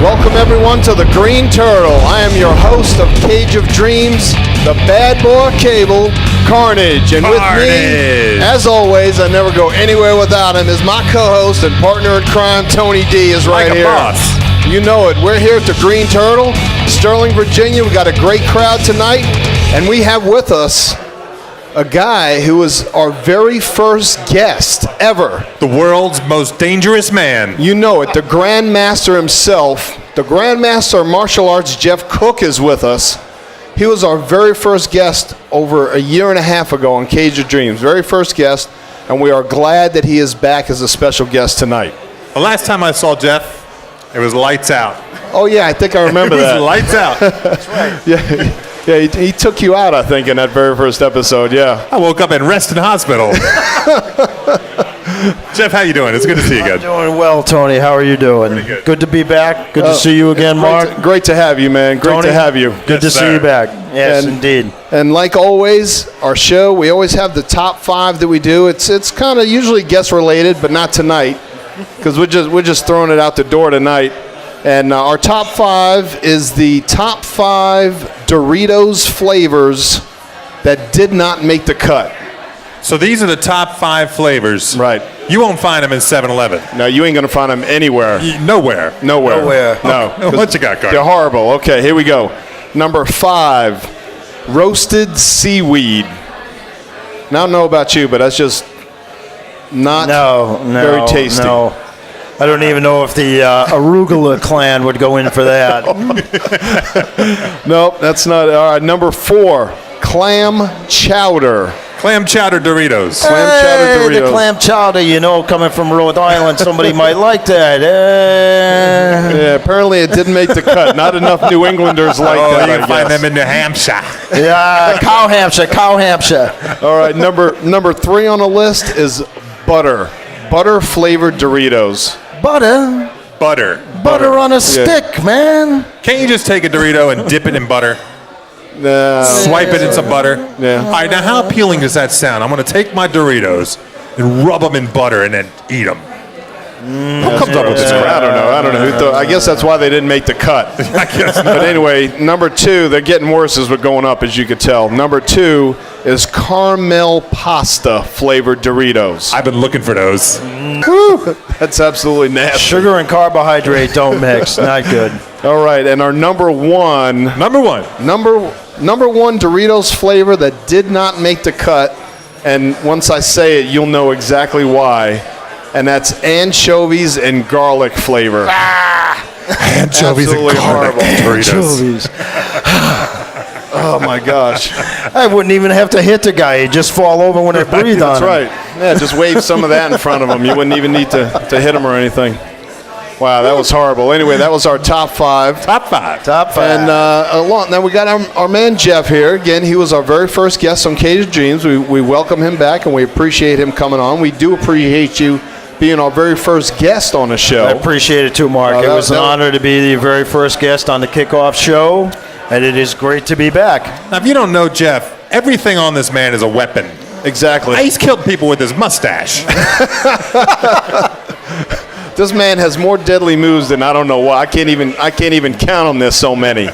Welcome everyone to the Green Turtle. I am your host of Cage of Dreams, the bad boy Cable, Carnage. And with me, as always, I never go anywhere without him, is my co-host and partner in crime, Tony D, is right here. Boss. You know it. We're here at the Green Turtle, Sterling, Virginia. We got a great crowd tonight, and we have with us a guy who was our very first guest ever. The world's most dangerous man. You know it, the Grandmaster himself. The Grandmaster of Martial Arts, Jeff Cook, is with us. He was our very first guest over a year and a half ago on Cage of Dreams. Very first guest, and we are glad that he is back as a special guest tonight. The last time I saw Jeff, it was lights out. Oh, yeah, I think I remember that. It was lights out. That's right. Yeah, he took you out, I think, in that very first episode, yeah. I woke up in Reston Hospital. Jeff, how you doing? It's good to see you again. I'm doing well, Tony. How are you doing? Pretty good. To be back. Good to see you again, Mark. Great to have you, man. Great Tony, to have you. Good to see you back. Yes, indeed. And like always, our show, we always have the top 5 that we do. It's kind of usually guest related, but not tonight, because we're just throwing it out the door tonight. And our top 5 is the top 5 Doritos flavors that did not make the cut. So these are the top 5 flavors. Right. You won't find them in 7-Eleven. No, you ain't going to find them anywhere. Nowhere. No. Okay. What you got, Carter? They're horrible. Okay, here we go. Number 5, roasted seaweed. Now, I don't know about you, but that's just not very tasty. No. I don't even know if the arugula clan would go in for that. Nope, that's not. All right, number 4, clam chowder. Clam chowder Doritos. Clam chowder Doritos. The clam chowder, coming from Rhode Island, somebody might like that. Yeah, apparently it didn't make the cut. Not enough New Englanders like that, You I can find guess. them in New Hampshire. Yeah, cow Hampshire. All right, number 3 on the list is butter. Butter-flavored Doritos. Butter on a stick, man. Can't you just take a Dorito and dip it in butter? Swipe it in some butter? Yeah. All right, now how appealing does that sound? I'm going to take my Doritos and rub them in butter and then eat them. Who comes up with this? I don't know who thought. I guess that's why they didn't make the cut. I guess not. But anyway, number 2, they're getting worse as we're going up, as you could tell. Number 2 is caramel pasta flavored Doritos. I've been looking for those. That's absolutely nasty. Sugar and carbohydrate don't mix. Not good. All right, and our number one Doritos flavor that did not make the cut, and once I say it, you'll know exactly why, and that's anchovies and garlic flavor. Anchovies and garlic Doritos. Oh my gosh. I wouldn't even have to hit the guy. He'd just fall over when I breathe on him. That's right. Yeah, just wave some of that in front of him. You wouldn't even need to hit him or anything. Wow, that was horrible. Anyway, that was our top 5. Top 5. And now we got our man Jeff here. Again, he was our very first guest on Cage of Dreams. We welcome him back, and we appreciate him coming on. We do appreciate you being our very first guest on the show. I appreciate it too, Mark. It was an honor to be the very first guest on the kickoff show, and it is great to be back. Now, if you don't know Jeff, everything on this man is a weapon. Exactly. He's killed people with his mustache. This man has more deadly moves than I don't know what. I can't even count on this. So many.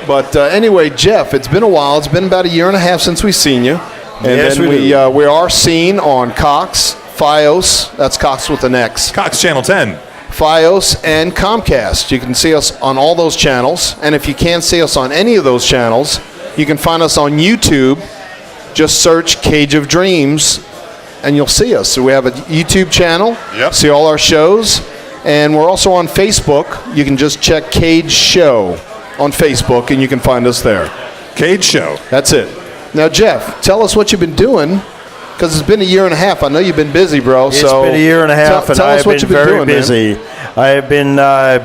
But anyway, Jeff, it's been a while. It's been about a year and a half since we've seen you. And yes, then we are seen on Cox, Fios. That's Cox with an X. Cox Channel 10. Fios and Comcast. You can see us on all those channels. And if you can't see us on any of those channels, you can find us on YouTube. Just search Cage of Dreams, and you'll see us. So we have a YouTube channel. Yep. See all our shows. And we're also on Facebook. You can just check Cage Show on Facebook, and you can find us there. Cage Show. That's it. Now, Jeff, tell us what you've been doing, because it's been a year and a half. I know you've been busy, bro. It's been a year and a half, and I've been very busy. Man. I have been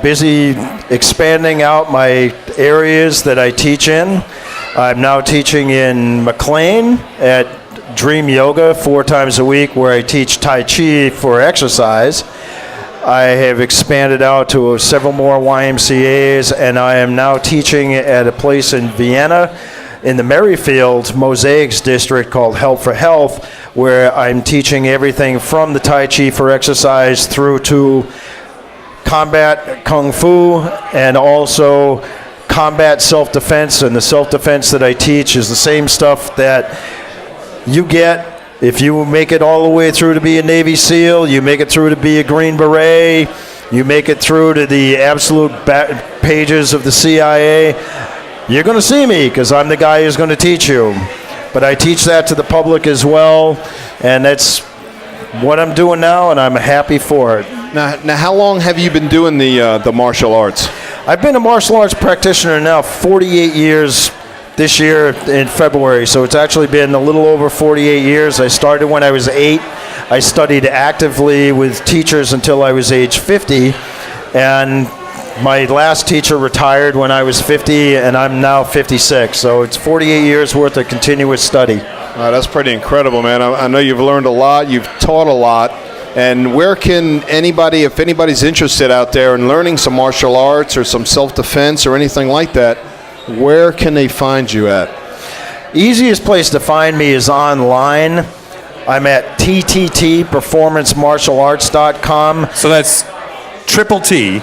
busy expanding out my areas that I teach in. I'm now teaching in McLean at Dream Yoga 4 times a week, where I teach Tai Chi for exercise. I have expanded out to several more YMCAs, and I am now teaching at a place in Vienna in the Merrifield Mosaics district called Help for Health, where I'm teaching everything from the Tai Chi for exercise through to combat kung fu and also combat self-defense. And the self-defense that I teach is the same stuff that you get if you make it all the way through to be a Navy SEAL, you make it through to be a Green Beret, you make it through to the absolute pages of the CIA. You're going to see me because I'm the guy who's going to teach you. But I teach that to the public as well, and that's what I'm doing now, and I'm happy for it. Now, how long have you been doing the martial arts? I've been a martial arts practitioner now 48 years this year in February, so it's actually been a little over 48 years. I started when I was 8. I studied actively with teachers until I was age 50, and my last teacher retired when I was 50, and I'm now 56, so it's 48 years worth of continuous study. That's pretty incredible, man. I know you've learned a lot, you've taught a lot, and where can anybody, if anybody's interested out there in learning some martial arts or some self-defense or anything like that, where can they find you at? Easiest place to find me is online. I'm at tttperformancemartialarts.com. So that's Triple T.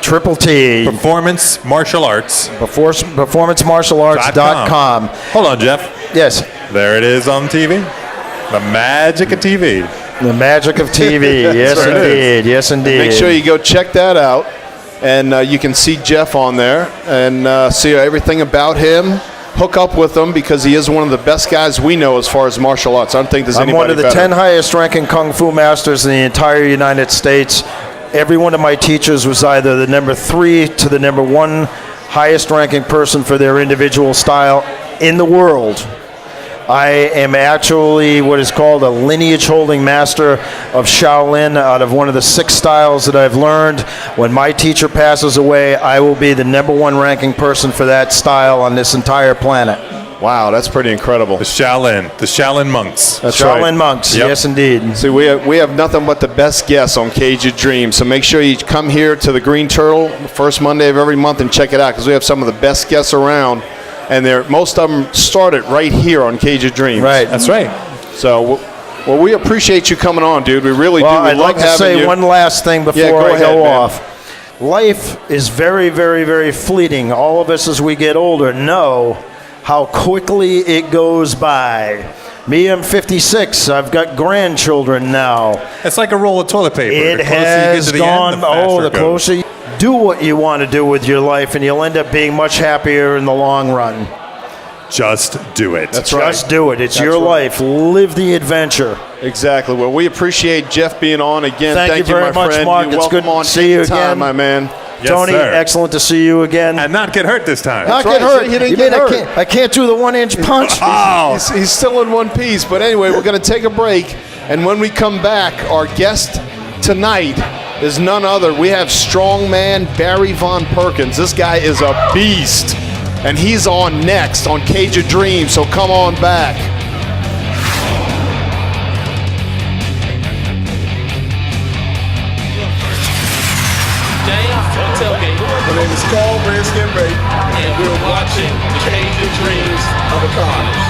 Performance Martial Arts. Performancemartialarts.com. Hold on, Jeff. Yes. There it is on TV. The magic of TV. The magic of TV. Yes, right. indeed. Yes, indeed. Make sure you go check that out, and you can see Jeff on there and see everything about him. Hook up with him because he is one of the best guys we know as far as martial arts. I don't think there's anybody I'm one of the better. 10 highest ranking Kung Fu masters in the entire United States. Every one of my teachers was either the number 3 to the number 1 highest ranking person for their individual style in the world. I am actually what is called a lineage holding master of Shaolin out of one of the 6 styles that I've learned. When my teacher passes away, I will be the number 1 ranking person for that style on this entire planet. Wow, that's pretty incredible. The Shaolin monks. That's Shaolin right. monks, Yep. yes indeed. See, we have nothing but the best guests on Cage of Dreams, so make sure you come here to the Green Turtle the first Monday of every month and check it out because we have some of the best guests around, and most of them started right here on Cage of Dreams. Right. That's right. So, well, we appreciate you coming on, dude. We really do. Well, We I'd love like to having say you. one last thing before go I ahead, go man. off. Life is very, very, very fleeting. All of us as we get older know how quickly it goes by. Me, I'm 56. I've got grandchildren now. It's like a roll of toilet paper. It The closer you get has to the gone. end, the faster The it goes. closer you do what you want to do with your life, and you'll end up being much happier in the long run. Just do it. That's right. Just do it. It's That's your right. life. Live the adventure. Exactly. Well, we appreciate Jeff being on again. Thank you very my much, friend. Mark. You're It's good welcome on to see you anytime, again. my man. Yes, Tony, sir. excellent to see you again. And not get hurt this time. Not right. get hurt. See, he didn't You get mean hurt. I can't do the 1-inch punch? Oh, He's still in one piece. But anyway, we're going to take a break. And when we come back, our guest tonight is none other. We have Strongman Barry Von Perkins. This guy is a beast. And he's on next on Cage of Dreams. So come on back. My name is Carl Redskin Ray, and we're watching the Cage of Dreams of the Carnage.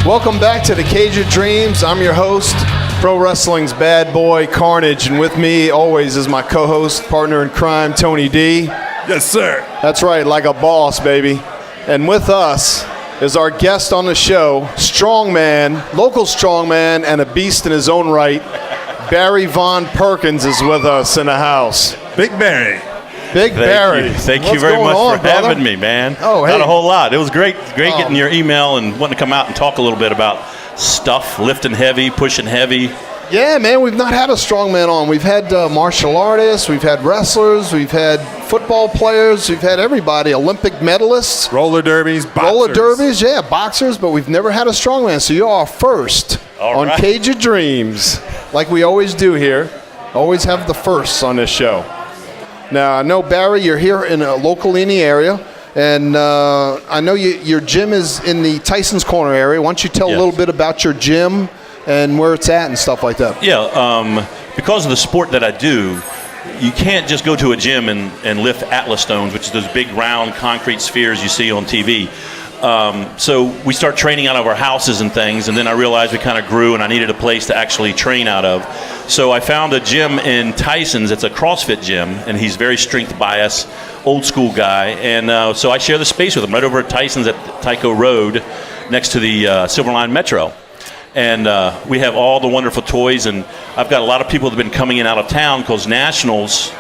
Welcome back to the Cage of Dreams. I'm your host, Pro Wrestling's bad boy, Carnage. And with me always is my co-host, partner in crime, Tony D. yes, sir. That's right, like a boss, baby. And with us is our guest on the show, Strongman, local Strongman, and a beast in his own right. Barry Von Perkins is with us in the house. Big Barry. Big Barry. Thank you What's very going much on, for brother? having me, man. Oh, hey. Not a whole lot. It was great Oh. getting your email and wanting to come out and talk a little bit about stuff, lifting heavy, pushing heavy. Yeah, man, we've not had a strongman on. We've had martial artists, we've had wrestlers, we've had football players, we've had everybody, Olympic medalists, Roller derbies, boxers. roller derbies, yeah, boxers, but we've never had a strongman. So you're our first All on right. Cage of Dreams, like we always do here. Always have the firsts on this show. Now, I know, Barry, you're here locally in the area, and I know your gym is in the Tyson's Corner area. Why don't you tell a Yes. little bit about your gym and where it's at and stuff like that? Yeah, because of the sport that I do, you can't just go to a gym and lift Atlas stones, which is those big round concrete spheres you see on TV. So we start training out of our houses and things, and then I realized we kind of grew and I needed a place to actually train out of. So I found a gym in Tyson's. It's a CrossFit gym, and he's very strength bias, old school guy. And so I share the space with him right over at Tyson's at Tyco Road next to the Silver Line Metro. And we have all the wonderful toys, and I've got a lot of people that have been coming in out of town because Nationals,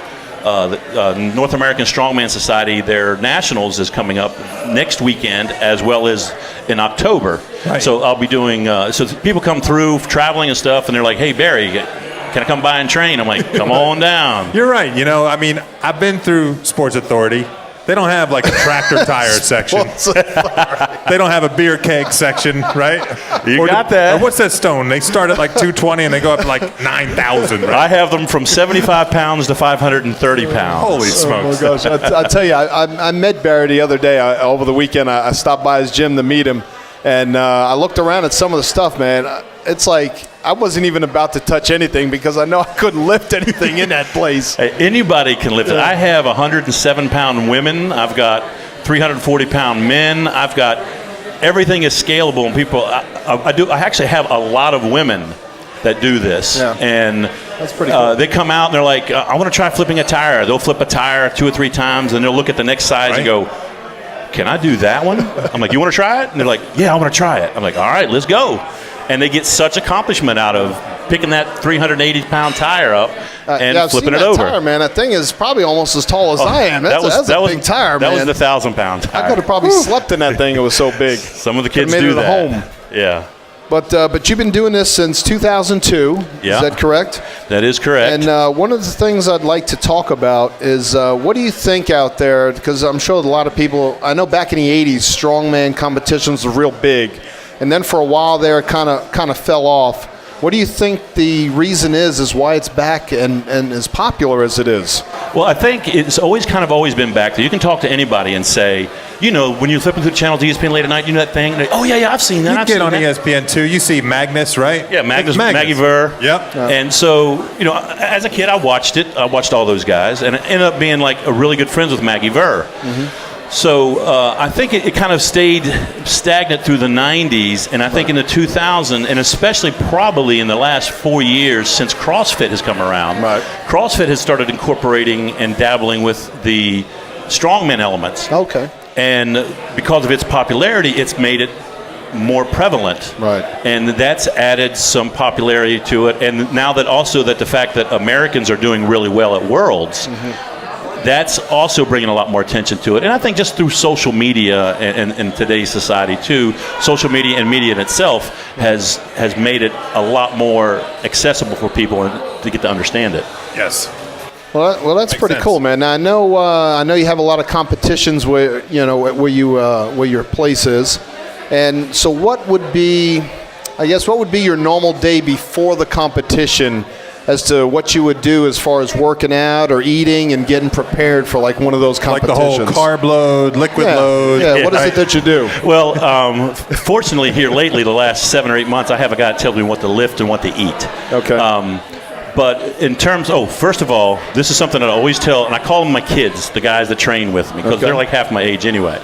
the North American Strongman Society, their Nationals is coming up next weekend as well as in October. Right. So I'll be doing, so people come through traveling and stuff, and they're like, hey, Barry, can I come by and train? I'm like, come on down. You're right. You know, I mean, I've been through Sports Authority. They don't have like a tractor tire section. They don't have a beer keg section, right? You got that. Or what's that stone? They start at like 220 and they go up to like 9,000, right? I have them from 75 pounds to 530 pounds. Holy smokes. Oh my gosh! I tell you, I met Barry the other day. Over the weekend, I stopped by his gym to meet him, and I looked around at some of the stuff. Man, it's like I wasn't even about to touch anything because I know I couldn't lift anything in that place. Hey, anybody can lift it. I have 107-pound women. I've got 340-pound men. I've got everything is scalable, and people. I actually have a lot of women that do this, and that's pretty cool. They come out and they're like, I want to try flipping a tire. They'll flip a tire 2 or 3 times, and they'll look at the next size and go, can I do that one? I'm like, you want to try it? And they're like, yeah, I want to try it. I'm like, all right, let's go. And they get such accomplishment out of picking that 380-pound tire up and flipping it over. Tire, man, that thing is probably almost as tall as I am. That's a big tire, man. That was the 1,000-pound tire. I could have probably slept in that thing. It was so big. Some of the kids made do it that. Home. Yeah. But you've been doing this since 2002. Yeah. Is that correct? That is correct. And one of the things I'd like to talk about is what do you think out there? Because I'm sure a lot of people. I know back in the '80s, strongman competitions were real big, and then for a while there, it kind of fell off. What do you think the reason is why it's back and as popular as it is? Well, I think it's always been back there. You can talk to anybody and say, you know, when you're flipping through the channel to ESPN late at night, you know that thing? Like, oh, yeah, I've seen that. You I've get seen on that. ESPN too. You see Magnus, right? Yeah, Maggie Ver. Yep. And so, you know, as a kid, I watched it. I watched all those guys, and I ended up being like a really good friends with Maggie Ver. Mm-hmm. So I think it kind of stayed stagnant through the 90s, and I think in the 2000s, and especially probably in the last 4 years since CrossFit has come around, CrossFit has started incorporating and dabbling with the strongman elements. Okay. And because of its popularity, it's made it more prevalent. Right. And that's added some popularity to it. And now that also that the fact that Americans are doing really well at Worlds, that's also bringing a lot more attention to it. And I think just through social media and today's society too, social media and media in itself has made it a lot more accessible for people to get to understand it. Yes. Well, that's pretty cool, man. Now, I know you have a lot of competitions where your place is, and so what would be your normal day before the competition, as to what you would do as far as working out or eating and getting prepared for like one of those competitions? Like the whole carb load, liquid load. Yeah. What is it that you do? Well, fortunately here lately, the last 7 or 8 months, I have a guy that tells me what to lift and what to eat. Okay. But in terms, first of all, this is something that I always tell, and I call them my kids, the guys that train with me, because they're like half my age anyway.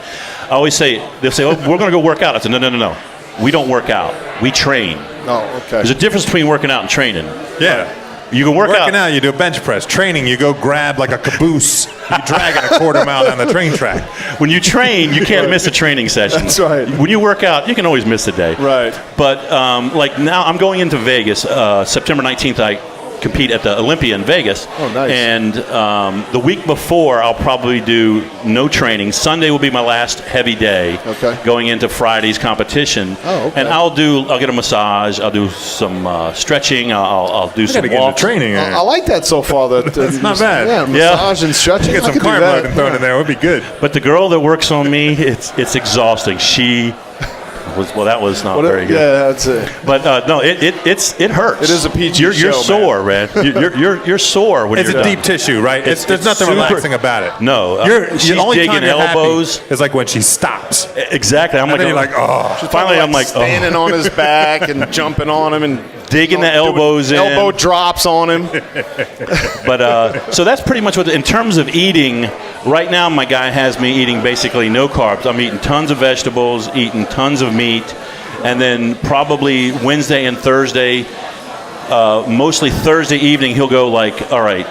I always say, they'll say, oh, we're going to go work out. I say, no. We don't work out. We train. Oh, okay. There's a difference between working out and training. Yeah. You can Working out, you do a bench press. Training, you go grab like a caboose. You drag it a quarter mile down the train track. When you train, you can't miss a training session. That's right. When you work out, you can always miss a day. Right. But like now, I'm going into Vegas. September 19th, I compete at the Olympia in Vegas. Oh, nice. And the week before, I'll probably do no training. Sunday will be my last heavy day. Okay. Going into Friday's competition. Oh, okay. And I'll get a massage. I'll do some stretching. I'll do some Get walks. into training. I like that so far. That's not bad. Yeah, massage and stretching. Get some carb load and throw it in there. It would be good. But the girl that works on me, it's exhausting. That was not very good. Yeah, that's it. But no, it hurts. It is a PG You're show, sore, man. You're sore when It's you're a done. deep tissue, right? There's nothing super- relaxing about it. No, She's she's only digging time you're elbows. happy is like when she stops. Exactly. I'm And then you're like, oh. Finally, I'm like, standing on his back and jumping on him and digging the elbows in. Elbow drops on him. But so that's pretty much what. In terms of eating, right now my guy has me eating basically no carbs. I'm eating tons of vegetables, eating tons of meat, and then probably Wednesday and Thursday, mostly Thursday evening, he'll go like, all right,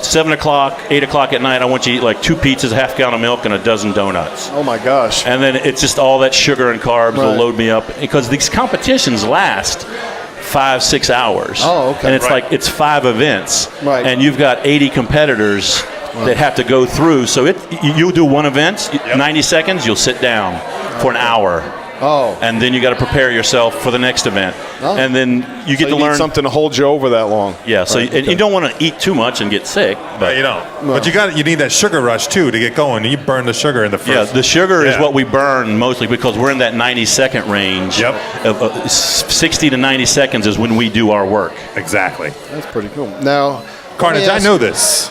7 o'clock, 8 o'clock at night, I want you to eat like 2 pizzas, a half gallon of milk, and a dozen donuts. Oh my gosh. And then it's just all that sugar and carbs will Right. load me up, because these competitions last 5-6 hours. Oh, okay. And it's Right. like it's 5 events, Right. and you've got 80 competitors that have to go through. So you'll do one event, 90 seconds, you'll sit down for an hour. Oh. And then you got to prepare yourself for the next event. Oh. And then you get So to you learn need something to hold you over that long. Yeah, so and you don't want to eat too much and get sick. But You don't. But you need that sugar rush too to get going. You burn the sugar in the first. yeah, the sugar is Yeah. what we burn mostly, because we're in that 90-second range. Yep. Of 60 to 90 seconds is when we do our work. Exactly. That's pretty cool. Now, Carnage, I know this.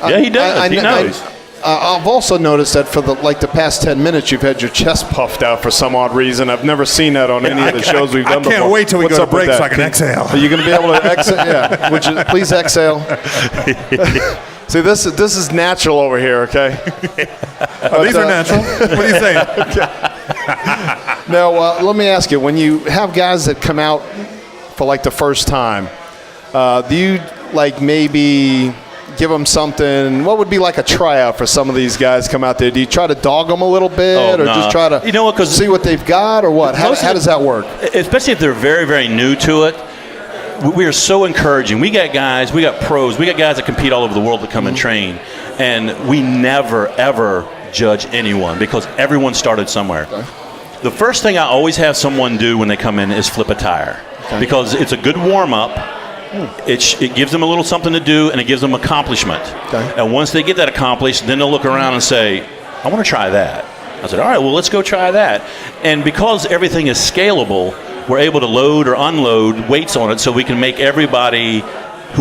Yeah, he does. He knows. I've also noticed that for the past 10 minutes, you've had your chest puffed out for some odd reason. I've never seen that on any of the shows we've done I can't before. wait till we What's go to up with break so that? I can exhale. Are you going to be able to exhale? Yeah. Would you please exhale? See, this is natural over here, okay? These are natural. What are you saying? Now, let me ask you, when you have guys that come out for like the first time, do you like maybe give them something? What would be like a tryout for some of these guys come out there? Do you try to dog them a little bit, or nah. just try to You know what, 'cause see what they've got, or what? How does that work? Especially if they're very, very new to it. We are so encouraging. We got guys, we got pros, we got guys that compete all over the world that come and train. And we never, ever judge anyone, because everyone started somewhere. Okay. The first thing I always have someone do when they come in is flip a tire, because it's a good warm-up. It gives them a little something to do, and it gives them accomplishment. Okay. And once they get that accomplished, then they'll look around and say, I want to try that. I said, all right, well, let's go try that. And because everything is scalable, we're able to load or unload weights on it, so we can make everybody,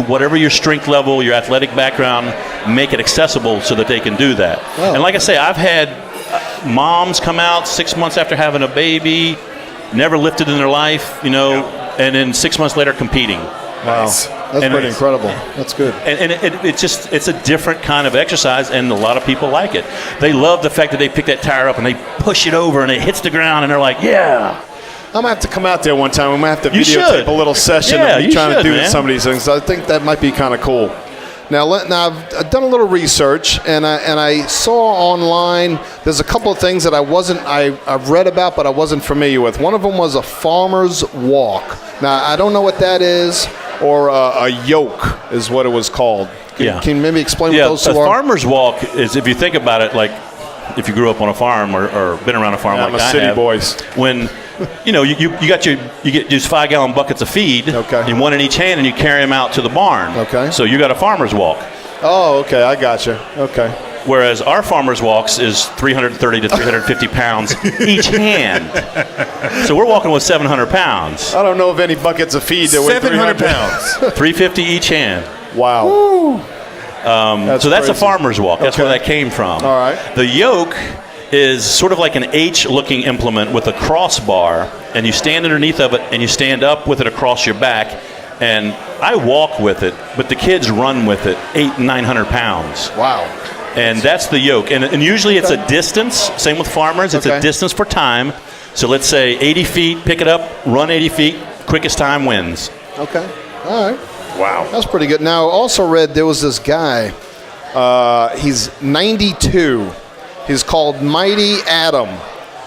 whatever your strength level, your athletic background, make it accessible so that they can do that. Oh. And like I say, I've had moms come out 6 months after having a baby, never lifted in their life, and then 6 months later competing. Wow, Nice. that's And pretty it's- incredible. That's good. And it's a different kind of exercise, and a lot of people like it. They love the fact that they pick that tire up and they push it over and it hits the ground, and they're like, yeah. I'm going to have to come out there one time. We might have to You videotape should. a little session Yeah, of me you trying to should, do man. some of these things. I think that might be kind of cool. Now I've done a little research, and I saw online there's a couple of things that I've read about, but I wasn't familiar with. One of them was a farmer's walk. Now, I don't know what that is, or a yoke is what it was called. Can you maybe explain what those two a are? farmer's walk is, if you think about it, like if you grew up on a farm or been around a farm Yeah, like I'm a I city have, boys. when you get these 5-gallon buckets of feed, Okay. and one in each hand, and you carry them out to the barn. Okay. So you got a farmer's walk. Oh, okay, I got you. Okay. Whereas our farmer's walks is 330 to 350 pounds each hand. So we're walking with 700 pounds. I don't know of any buckets of feed that weigh 700 300 pounds. 350 each hand. Wow. So that's a crazy. farmer's walk. That's where Okay. that came from. All right. The yoke is sort of like an H-looking implement with a crossbar, and you stand underneath of it, and you stand up with it across your back. And I walk with it, but the kids run with it, 800 and 900 pounds. Wow. And that's the yoke. And usually it's a distance. Same with farmers. It's Okay. a distance for time. So let's say 80 feet, pick it up, run 80 feet, quickest time wins. Okay. All right. Wow. That's pretty good. Now, I also read there was this guy. He's 92. He's called Mighty Adam.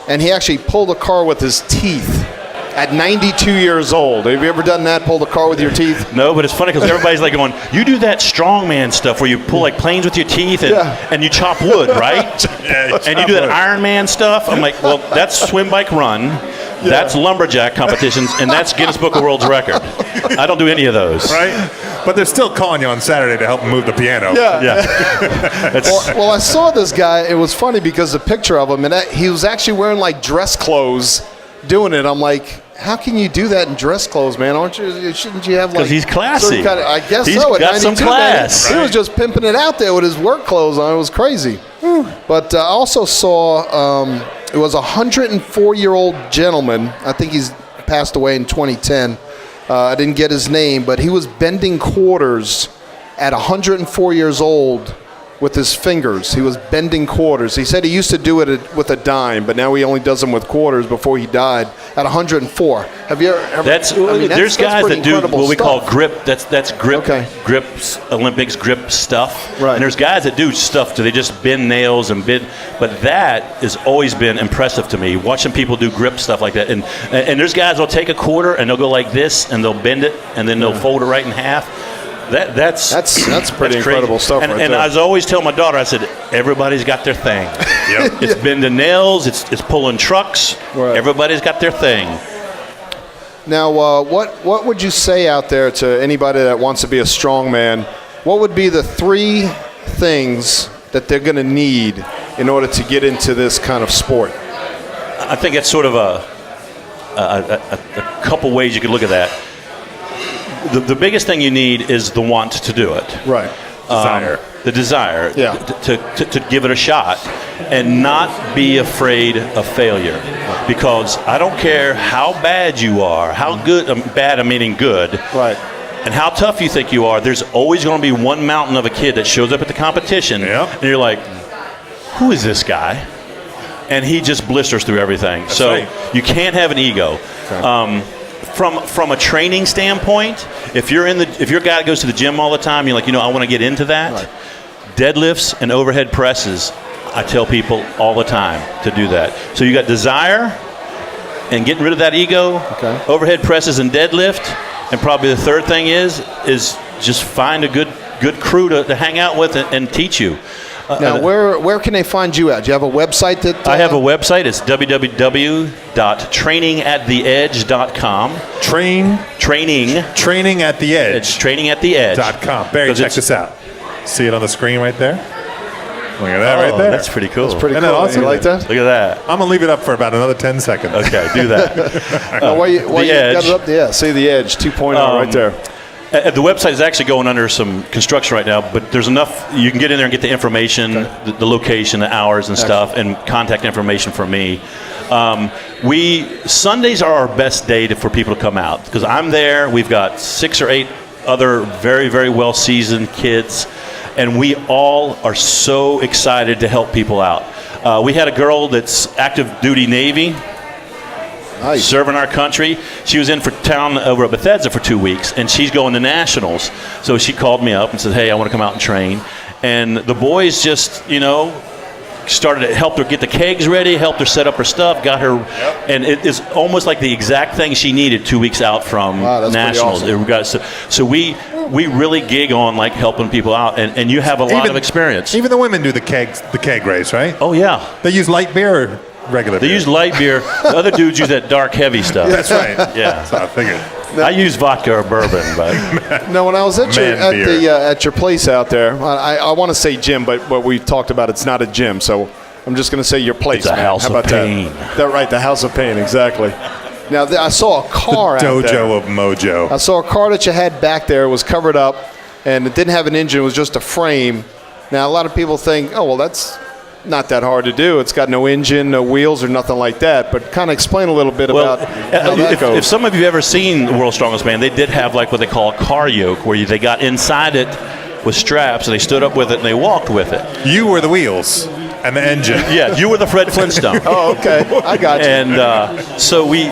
And he actually pulled a car with his teeth at 92 years old. Have you ever done that, pulled a car with your teeth? No, but it's funny because everybody's like going, you do that strongman stuff where you pull like planes with your teeth and you chop wood, right? And you do that Iron Man stuff. I'm like, well, that's swim, bike, run. That's lumberjack competitions, and that's Guinness Book of World Record. I don't do any of those. Right? But they're still calling you on Saturday to help them move the piano. Yeah. Well, I saw this guy. It was funny because the picture of him, and he was actually wearing like dress clothes doing it. I'm like, how can you do that in dress clothes, man? Shouldn't you have like? Because he's classy. I guess He's so. At got some 92, class. man, he was just pimping it out there with his work clothes on. It was crazy. But I also saw it was a 104-year-old gentleman. I think he's passed away in 2010. I didn't get his name, but he was bending quarters at 104 years old with his fingers. He was bending quarters. He said he used to do it with a dime, but now he only does them with quarters before he died at 104. Have you ever? There's guys that do what we call grip. That's grip. Okay. Grips, Olympics grip stuff. Right. And there's guys that do stuff. They just bend nails and bend. But that has always been impressive to me. Watching people do grip stuff like that. And there's guys that'll take a quarter and they'll go like this and they'll bend it and then they'll fold it right in half. That's pretty incredible stuff. And, right and there. I always tell my daughter, I said, everybody's got their thing. Yep. It's bending nails. It's pulling trucks. Right. Everybody's got their thing. Now, what would you say out there to anybody that wants to be a strongman? What would be the 3 things that they're going to need in order to get into this kind of sport? I think that's sort of a couple ways you could look at that. The biggest thing you need is the want to do it. Right. The desire Yeah. to give it a shot and not be afraid of failure. Because I don't care how bad you are, how good, bad I'm meaning good, Right. and how tough you think you are, there's always going to be one mountain of a kid that shows up at the competition, and you're like, who is this guy? And he just blisters through everything. That's so right. you can't have an ego. Okay. From a training standpoint, if your guy goes to the gym all the time, you're like, I want to get into that. Right. Deadlifts and overhead presses, I tell people all the time to do that. So you got desire and getting rid of that ego, overhead presses and deadlift, and probably the third thing is just find a good crew to hang out with and teach you. Now, where can they find you at? Do you have a website that? I have a website. It's www.trainingattheedge.com. Training at the edge. Training at the edge.com. Barry, check this out. See it on the screen right there? Look at that right there. That's pretty cool. That's pretty Isn't cool. that awesome? You like that? Look at that. I'm going to leave it up for about another 10 seconds. Okay, do that. While you got it up there, see the Edge 2.0 right there. The website is actually going under some construction right now, but there's enough. You can get in there and get the information, the location, the hours and stuff, and contact information for me. Sundays are our best day for people to come out because I'm there. We've got 6 or 8 other very, very well-seasoned kids, and we all are so excited to help people out. We had a girl that's active duty Navy. Nice. Serving our country. She was in for town over at Bethesda for 2 weeks, and she's going to nationals. So she called me up and said, hey, I want to come out and train. And the boys just, started to help her get the kegs ready, helped her set up her stuff, got her, and it is almost like the exact thing she needed 2 weeks out from nationals. Awesome. So we really gig on like helping people out, and you have a lot of experience. Even the women do the keg race, right? Oh, yeah. They use light beer or regular beer? They use light beer. The other dudes use that dark, heavy stuff. That's right. Yeah. So I figured. I use vodka or bourbon, but no. When I was at your place out there, I want to say gym, but what we talked about, it's not a gym, so I'm just going to say your place. It's a house How about of pain. That right, the house of pain, exactly. Now I saw a car the out there. dojo of mojo. I saw a car that you had back there. It was covered up, and it didn't have an engine. It was just a frame. Now a lot of people think, oh well, that's not that hard to do. It's got no engine, no wheels, or nothing like that. But kind of explain a little bit about how that goes. If some of you have ever seen the World's Strongest Man, they did have like what they call a car yoke, where they got inside it with straps, and they stood up with it, and they walked with it. You were the wheels and the engine. Yeah, you were the Fred Flintstone. Oh, okay. I got you. And so we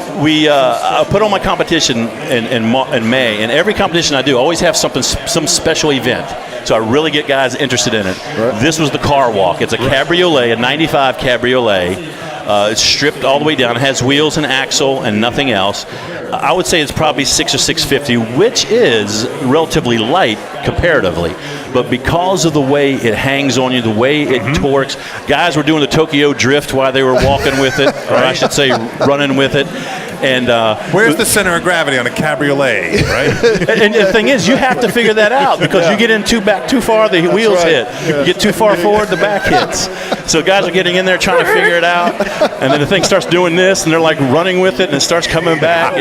put on my competition in May, and every competition I do, I always have some special event. So I really get guys interested in it. Right. This was the car walk. It's a cabriolet, a 95 cabriolet. It's stripped all the way down. It has wheels and axle and nothing else. I would say it's probably 6 or 650, which is relatively light comparatively. But because of the way it hangs on you, the way it torques, guys were doing the Tokyo drift while they were walking with it, or I should say running with it. And where's the center of gravity on a cabriolet, right? And the thing is, you have to figure that out because you get in too far, the wheels hit. You get too far forward, the back hits. So guys are getting in there trying to figure it out, and then the thing starts doing this, and they're like running with it, and it starts coming back.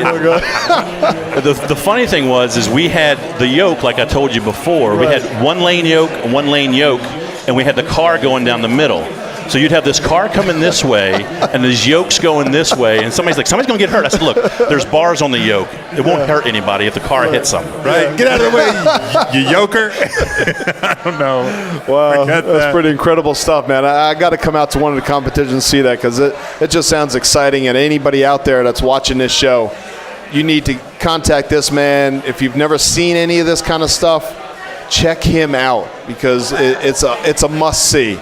The funny thing is we had the yoke, like I told you before. We had one lane yoke, and we had the car going down the middle. So you'd have this car coming this way, and these yokes going this way, and somebody's going to get hurt. I said, look, there's bars on the yoke. It won't hurt anybody if the car hits them. Right? Get out of the way, you yoker. I don't know. Wow, that's pretty incredible stuff, man. I got to come out to one of the competitions and see that, because it just sounds exciting. And anybody out there that's watching this show, you need to contact this man. If you've never seen any of this kind of stuff, check him out, because it's a must-see.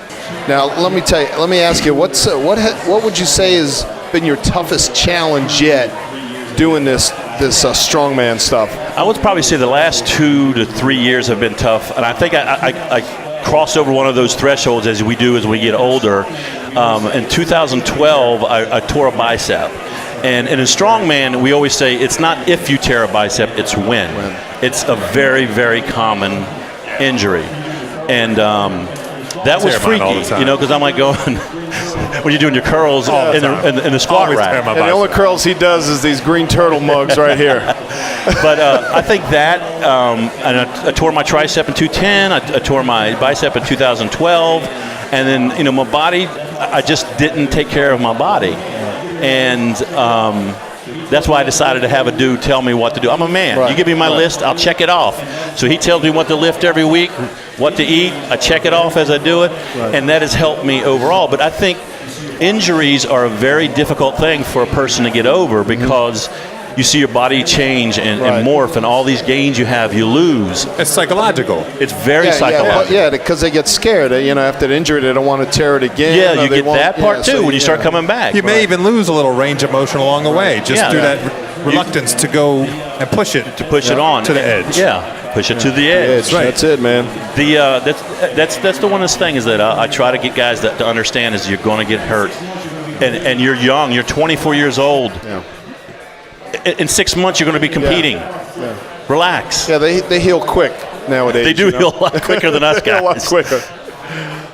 Now, let me ask you, what would you say has been your toughest challenge yet doing this strongman stuff? I would probably say the last 2 to 3 years have been tough, and I think I crossed over one of those thresholds as we do as we get older. In 2012, I tore a bicep. And in a strongman, we always say it's not if you tear a bicep, it's when. It's a very, very common injury. And that was freaky, because I'm like going, when you're doing your curls in the squat rack. And the only curls he does is these green turtle mugs right here. But I think that, and I tore my tricep in 2010, I tore my bicep in 2012, and then, my body, I just didn't take care of my body. And that's why I decided to have a dude tell me what to do. I'm a man. Right. You give me my list, I'll check it off. So he tells me what to lift every week, what to eat. I check it off as I do it, and that has helped me overall. But I think injuries are a very difficult thing for a person to get over, because you see your body change and morph, and all these gains you have, you lose. It's psychological. It's very psychological. Yeah, because they get scared. After the injury, they don't want to tear it again. Yeah, you get that part too when you start coming back. You may even lose a little range of motion along the way, just through that reluctance to go and push it. To push it on. To the edge. Yeah, push it to the edge. Right. That's it, man. That's the one of the things that I try to get guys to understand is you're going to get hurt. And you're young. You're 24 years old. Yeah. In 6 months, you're going to be competing. Yeah. Relax. Yeah, they heal quick nowadays. They do heal a lot quicker than us guys. A lot quicker.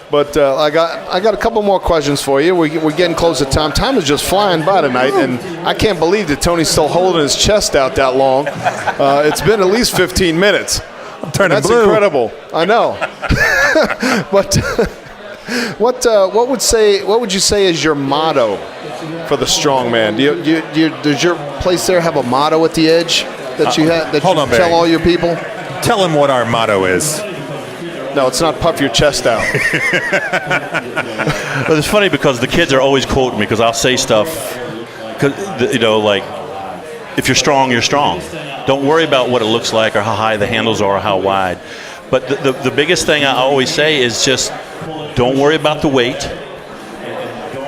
But I got a couple more questions for you. We're getting close to time. Time is just flying by tonight, and I can't believe that Tony's still holding his chest out that long. It's been at least 15 minutes. I'm turning That's blue. Incredible. I know. But what would you say is your motto for the strongman? Does your place there have a motto at the edge that you tell all your people? Tell them what our motto is. No, it's not puff your chest out. But it's funny because the kids are always quoting me, because I'll say stuff, like, if you're strong, you're strong. Don't worry about what it looks like or how high the handles are or how wide. But the biggest thing I always say is just don't worry about the weight.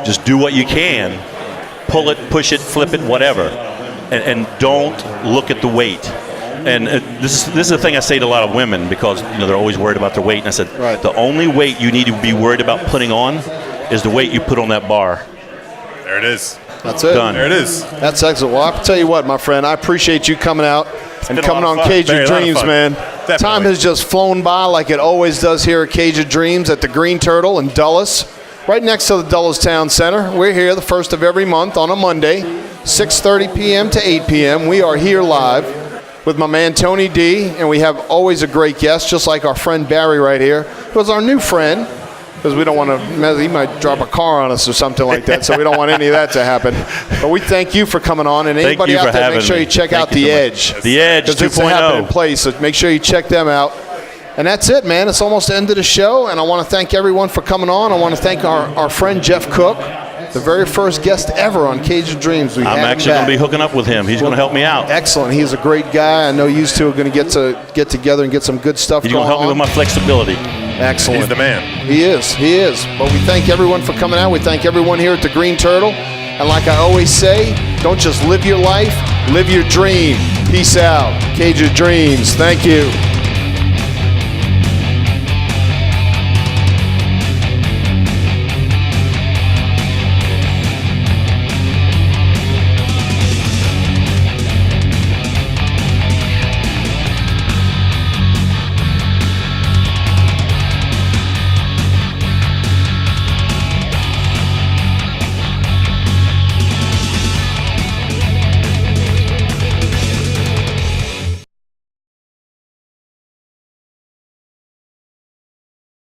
Just do what you can. Pull it, push it, flip it, whatever. And don't look at the weight. And this is the thing I say to a lot of women, because they're always worried about their weight. And I said, the only weight you need to be worried about putting on is the weight you put on that bar. There it is. That's it. Done. There it is. That's excellent. Well, I'll tell you what, my friend, I appreciate you coming out and coming on Cage of Dreams, man. Definitely. Time has just flown by like it always does here at Cage of Dreams at the Green Turtle in Dulles, right next to the Dulles Town Center. We're here the first of every month on a Monday, 6:30 p.m. to 8 p.m. We are here live with my man Tony D, and we have always a great guest, just like our friend Barry right here, who's our new friend, because we don't want to, he might drop a car on us or something like that, so we don't want any of that to happen. But we thank you for coming on, and anybody out there, make sure you check out The Edge. The Edge 2.0. Because it's a happening place, so make sure you check them out. And that's it, man. It's almost the end of the show, and I want to thank everyone for coming on. I want to thank our friend Jeff Cook, the very first guest ever on Cage of Dreams. I'm actually going to be hooking up with him. He's going to help me out. Excellent. He's a great guy. I know you two are going to get together and get some good stuff going on. He's going to help me with my flexibility. Excellent. He's the man. He is. But we thank everyone for coming out. We thank everyone here at the Green Turtle. And like I always say, don't just live your life, live your dream. Peace out. Cage of Dreams. Thank you.